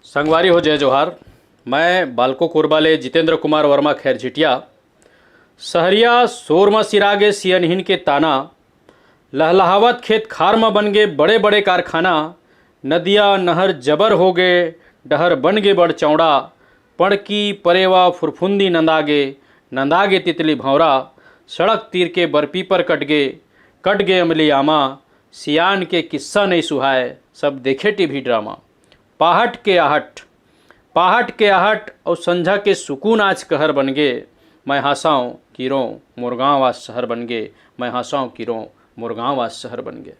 संगवारी हो जय जोहार। मैं बालको कोरबाले जितेंद्र कुमार वर्मा खैर झिटिया सहरिया शोर सिरागे सियनहीन के ताना लहलहावत खेत खार में बन गे बड़े बड़े कारखाना नदिया नहर जबर हो गए डहर बन गे बड़ चौड़ा पड़की परेवा फुरफुंदी नंदागे तितली भौरा सड़क तीर के बरपीपर कट गे अमली आमा सियान के किस्सा नहीं सुहाए सब देखे टीवी ड्रामा पाहट के आहट और संझा के सुकून आज कहर बन गे मैं हंसाऊँ किरों मुरगांव आज शहर बन गे मैं हंसाऊँ किरों मुरगांव आज शहर बन गे।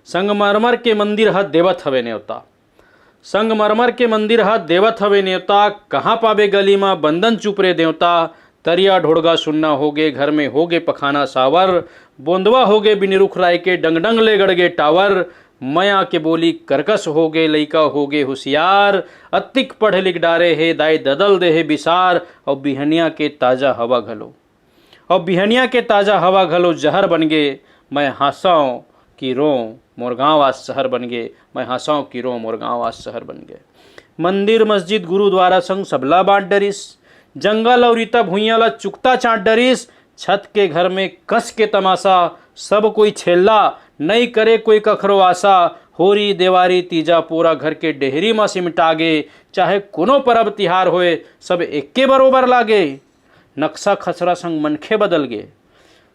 संगमरमर के मंदिर हद देवत हवे न्योता संगमरमर के मंदिर हद देवत हवे न्योता कहाँ पावे गली माँ बंदन चुपरे देवता तरिया ढोड़गा सुनना होगे घर में होगे पखाना सावर बोंदवा होगे बिनिरुख राय के डंगडंग ले गड़गे टावर मया के बोली करकस होगे लइका होगे होशियार अतिक पढ़ लिख डारे है दाई ददल दे है बिसार और बिहनिया के ताज़ा हवा घलो जहर बन गे मैं हंसाऊँ कि रो मुरगांव आज शहर बन गे मैं हंसाऊँ कि रो मुरगांव आज शहर बन गे। मंदिर मस्जिद गुरुद्वारा संग सबला बांट डरिस जंगल और इता भुइयाला चुकता चाट डरिस छत के घर में कस के तमाशा सब कोई छेल्ला नहीं करे कोई कखरो आशा होरी देवारी तीजा पूरा घर के डेहरी में सिमटागे चाहे कोनो परब तिहार होए सब एक्के बरोबर लागे नक्शा खसरा संग मनखे बदल गे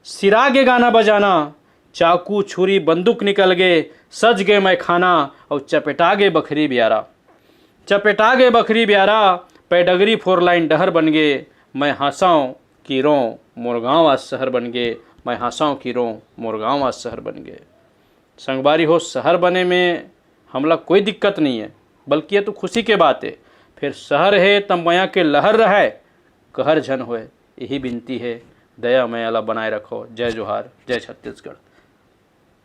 सिरागे गाना बजाना चाकू छुरी बंदूक निकल गे सज गे मैं खाना और चपेटागे बखरी ब्यारा पैडगरी 4 लाइन डहर बन गे मैं हंसाऊँ कि रो मुरगांव आज शहर बन गे मैं हंसाऊँ कि रो मुरगांव आज शहर बन गे। संगवारी हो शहर बने में हमला कोई दिक्कत नहीं है बल्कि ये तो खुशी के बात है। फिर शहर है तब मया के लहर रहे कहर झन होए यही विनती है दया मयाला बनाए रखो। जय जोहार जय छत्तीसगढ़।